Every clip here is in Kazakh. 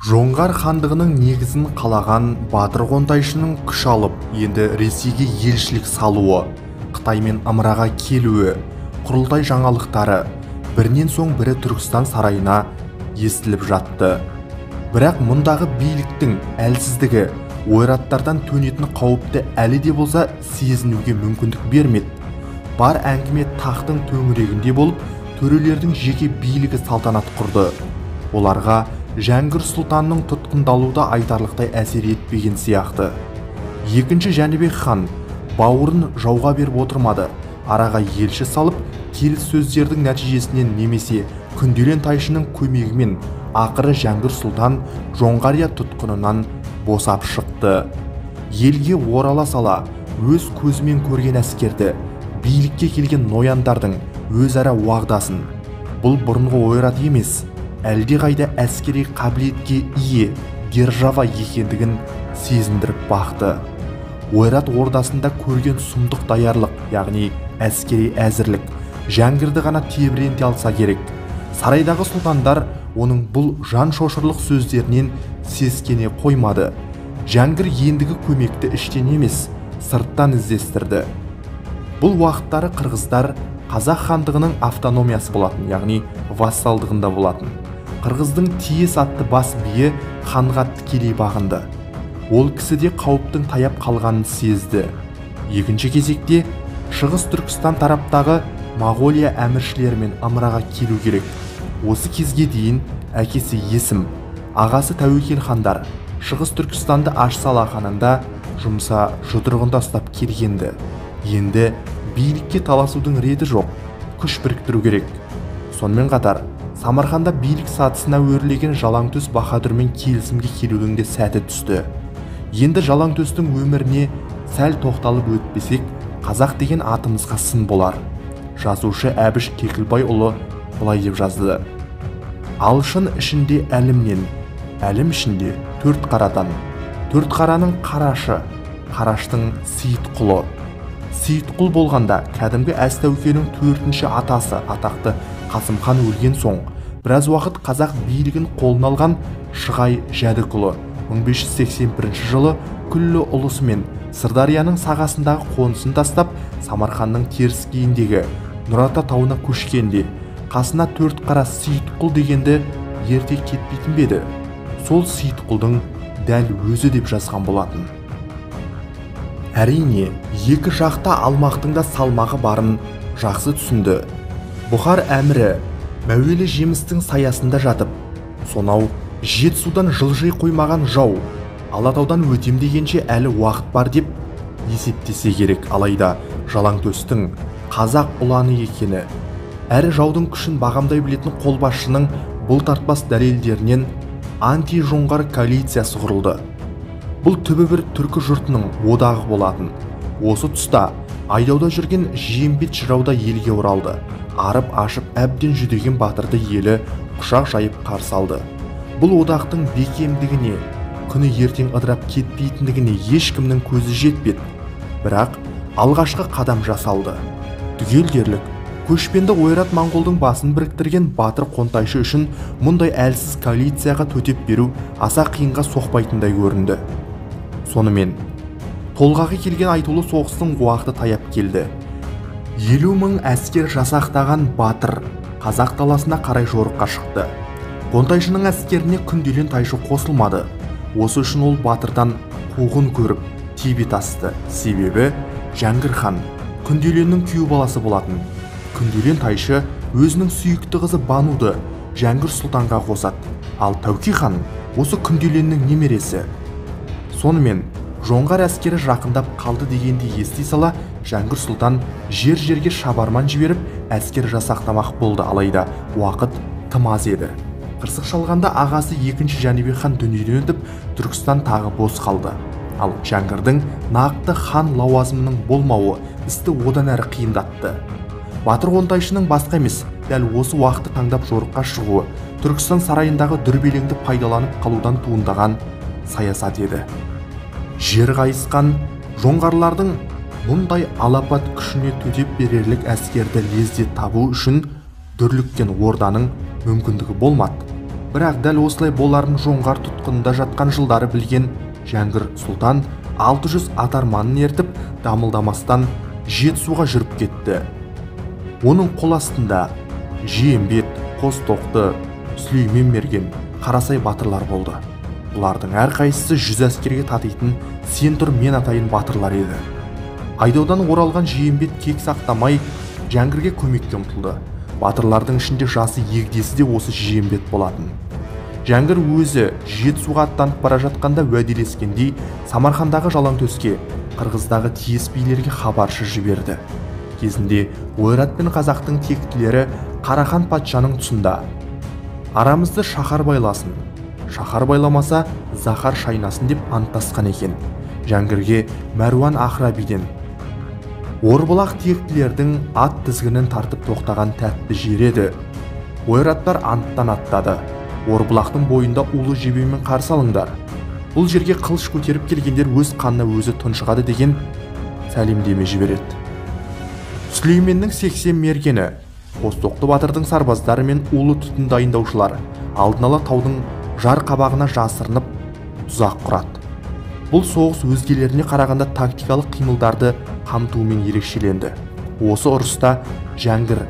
Жоңғар хандығының негізін қалаған Батыр Қонтайшының күш алып, енді Ресейге елшілік салуы, Қытай мен Ымыраға келуі, құрылтай жаңалықтары бірінен соң бірі Түркістан сарайына естіліп жатты. Бірақ мұндағы биліктің әлсіздігі ойраттардан төнетін қауіпті әлі де болса сезінуге мүмкіндік бермеді. Бар әңгіме тақтың төңірегінде болып, төрелердің жеке билігі салтанат құрды. Оларға Жәңгір сұлтанның тұтқындалуда айтарлықтай әсер етпеген сияқты. Екінші Жәнібек хан бауырын жауға беріп отырмады. Араға елші салып, келіссөздердің нәтижесінен немесе Күнделен тайшының көмегімен ақыры Жәңгір сұлтан Жоңғария тұтқынынан босап шықты. Елге орала сала, өз көзімен көрген әскерді, билікке келген нояндардың өзара уағдасын, бұл бұрынғы ойрат емес, әлде қайда әскери қабілетке ие держава екендігін сезіндіріп бақты. Ойрат ордасында көрген сұмдық даярлық, яғни әскери әзірлік, Жәңгірді ғана тебіренте алса керек. Сарайдағы сұлтандар оның бұл жан шошырлық сөздерінен сескене қоймады. Жәңгір ендігі көмекті іштен емес, сырттан іздестірді. Бұл уақыттары қырғыздар қазақ хандығының автономиясы болатын, яғни вассалдығында болатын. Қырғыздың Тиес атты бас биі ханға тікелей бағынды. Ол кісі де қауіптің таяп қалғанын сезді. Екінші кезекте Шығыс Түркістан тараптағы Моғолия әміршілерімен Ымыраға келу керек. Осы кезге дейін әкесі Есім, ағасы Тәуекел хандар Шығыс Түркістанды Ашсала ханында жұмса жұдырығында ұстап келгенді. Енді билікке таласудың реті жоқ, күш біріктіру керек. Сонымен қатар Самарқанда билік сатысына өрлеген Жалаңтөс Баһадүрмен келісімге келудің де сәті түсті. Енді Жалаңтөстің өміріне сәл тоқталып өтпесек, қазақ деген атымызға сын болар. Жазушы Әбіш Кекілбайұлы былай деп жазды: Алшын ішінде әлімнен, әлім ішінде төрт қарадан, төрт қараның қарашы, қараштың Сейітқұлы. Сейітқұл болғанда кәдімгі әз Тәукенің төртінші атасы атақты Қасым хан өлген соң, біраз уақыт қазақ билігін қолына алған Шығай Жәдікұлы 1581 жылы күллі ұлысымен Сырдарияның сағасындағы қонысын тастап, Самарқанның теріскейіндегі Нұрата тауына көшкенде, қасына төрт қара Сейітқұл дегенді ерте кетпейтін беді. Сол Сейітқұлдың дәл өзі деп жазған болатын. Әрине, екі жақта алмақтың да салмағы барын жақсы түсінді. Бұхар әмірі мәуелі жемістің саясында жатып, сонау Жетісудан жылжи қоймаған жау Алатаудан өтем дегенше әлі уақыт бар деп есептесе керек. Алайда Жалаңтөстің қазақ ұланы екені, әрі жаудың күшін бағамдай білетін қолбасшының бұл тартпас дәлелдерінен анти-жоңғар коалициясы құрылды. Бұл түбі бір түркі жұртының одағы болатын. Осы тұста айдауда жүрген Жиембет жырауда елге оралды. Арып ашып әбден жүдеген батырды елі құшақ жайып қарсы алды. Бұл одақтың бекемдігіне, күні ертең ыдырап кетпейтіндігіне ешкімнің көзі жетпеді. Бірақ алғашқы қадам жасалды. Түгел дерлік көшпенді ойрат моңғолдың басын біріктірген Батыр Қонтайшы үшін мұндай әлсіз коалицияға төтеп беру аса қиынға соқпайтындай көрінді. Сонымен толғағы келген айтулы соғыстың уақыты таяп келді. 50 мың әскер жасақтаған Батыр қазақ даласына қарай жорыққа шықты. Қонтайшының әскеріне Күнделен тайшы қосылмады. Осы үшін ол Батырдан қуғын көріп тебет асты. Себебі Жәңгір хан Күнделеннің күйеу баласы болатын. Күнделен тайшы өзінің сүйікті қызы Бануды Жәңгір сұлтанға қосады. Ал Тәуке хан осы Күнделеннің немересі. Сонымен жоңғар әскері жақындап қалды дегенде ести сала, Жәңгір сұлтан жер-жерге шабарман жіберіп әскер жасақтамақ болды. Алайда уақыт тым аз еді. Қырсық шалғанда ағасы екінші Жәнібек хан дүниеден өтіп, Түркістан тағы бос қалды. Ал Жәңгірдің нақты хан лауазымының болмауы істі одан әрі қиындатты. Батыр Қонтайшының басқа емес, дәл осы уақытты таңдап жорыққа шығуы Түркістан сарайындағы дүрбелеңді пайдаланып қалудан туындаған саясат еді. Жер қайысқан жоңғарлардың мұндай алапат күшіне төтеп берерлік әскерді лезде табу үшін дүрліккен орданың мүмкіндігі болмады. бірақ дәл осылай боларын жоңғар тұтқынында жатқан жылдары білген Жәңгір сұлтан 600 атарманын ертіп дамылдамастан Жетісуға жүріп кетті. Оның қол астында Жиембет, Қостоқты, Сүлеймен Мерген, Қарасай батырлар болды. Бұлардың әрқайсысы 100 әскерге татитын сен тұр мен атайын батырлар еді. Айдаудан оралған Жиембет кек сақтамай Жәңгірге көмекке ұмтылды. Батырлардың ішінде жасы егдесі де осы Жиембет болатын. Жәңгір өзі Жетісуға аттанып бара жатқанда уәделескендей Самарқандағы Жалаңтөске, Қырғыздағы Тиес билерге хабаршы жіберді. Кезінде Ойрат пен қазақтың тектілері Қарахан патшаның тұсында арамызды шаһар байласын, шаһар байламаса заһар шайнасын деп анттасқан екен. Жәңгірге Мәруан Ақрабиден Орбұлақ тектілердің ат тізгінін тартып тоқтаған тәтті жер еді. Ойраттар анттан аттады. Орбұлақтың бойында улы жебемен қарсы алыңдар. Бұл жерге қылыш көтеріп келгендер өз қанына өзі тұншығады деген сәлемдеме жібереді. Сүлейменнің 80 мергені, Қостоқты батырдың сарбаздары мен улы түтін дайындаушылар алдын ала таудың жар қабағына жасырынып тұзақ құрады. Бұл соғыс өзгелеріне қарағанда тактикалық қимылдарды қамтуымен ерекшеленді. Осы ұрыста Жәңгір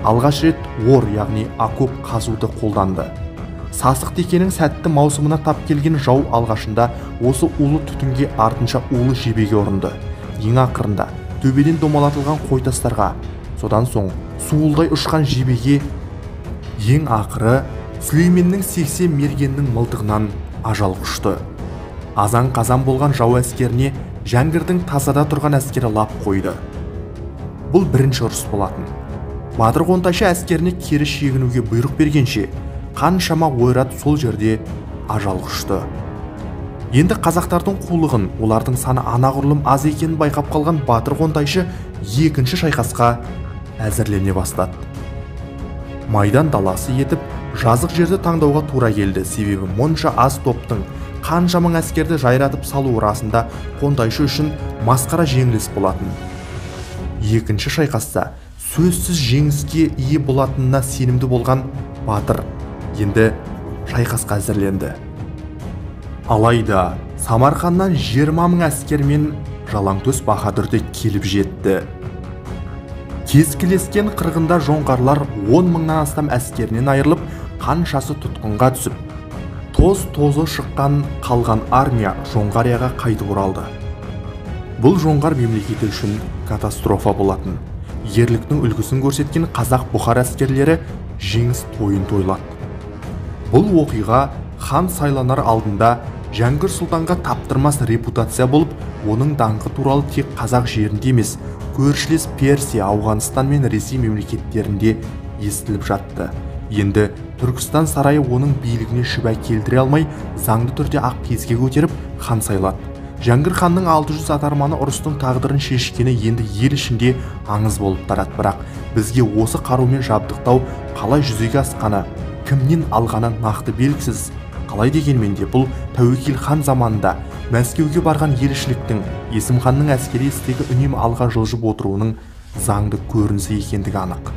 алғаш рет ор, яғни окоп қазуды қолданды. Сасық Текенің сәтті маусымына тап келген жау алғашында осы улы түтінге, артынша улы жебеге ұрынды. Ең ақырында төбеден домалатылған қойтастарға, содан соң суылдай ұшқан жебеге, ең ақыры Сүлейменнің 80 мергеннің мылтығынан ажал құшты. Азан қазан болған жау әскеріне Жәңгірдің тасада тұрған әскері лап қойды. Бұл бірінші ұрыс болатын. Батыр Қонтайшы әскеріне кері шегінуге бұйрық бергенше қаншама ойрат сол жерде ажал құшты. Енді қазақтардың қулығын, олардың саны анағұрлым аз екенін байқап қалған Батыр Қонтайшы екінші шайқасқа әзірлене бастады. Майдан даласы етіп, жазық жерді таңдауға тура келді. Себебі мұнша аз топтың қанша мың әскерді жайратып салу расында Қонтайшы үшін масқара жеңіліс болатын. Екінші шайқаста сөзсіз жеңіске ие болатынына сенімді болған батыр енді шайқасқа әзірленді. Алайда Самарқаннан 20 мың әскермен Жалаңтөс Баһадүрде келіп жетті. Кескілескен қырғында жоңғарлар 10 мыңнан астам әскерінен айырылып, қаншасы тұтқынға түсіп, тоз-тозы шыққан қалған армия Жоңғарияға қайтып оралды. Бұл жоңғар мемлекеті үшін катастрофа болатын. Ерліктің үлгісін көрсеткен қазақ-бұхар әскерлері жеңіс тойын тойлады. Бұл оқиға хан сайланар алдында Жәңгір сұлтанға таптырмас репутация болып, оның даңқы туралы тек қазақ жерінде емес, көршілес Персия, Ауғанстан мен Ресей мемлекеттерінде естіліп жатты. Енді Түркістан сарайы оның билігіне шүбә келтіре алмай, заңды түрде ақ кезге көтеріп хан сайлады. Жәңгір ханның 600 атарманы ұрыстың тағдырын шешкені енді ел ішінде аңыз болып тарады. Бірақ бізге осы қарумен жабдықтау қалай жүзеге асқаны, кімнен алғаны нақты белгісіз. Қалай дегенмен де бұл Тәуекел хан заманында Мәскеуге барған елшіліктің Есім ханның әскери істегі үнемі алға жылжып отыруының заңды көрінісі екендігі анық.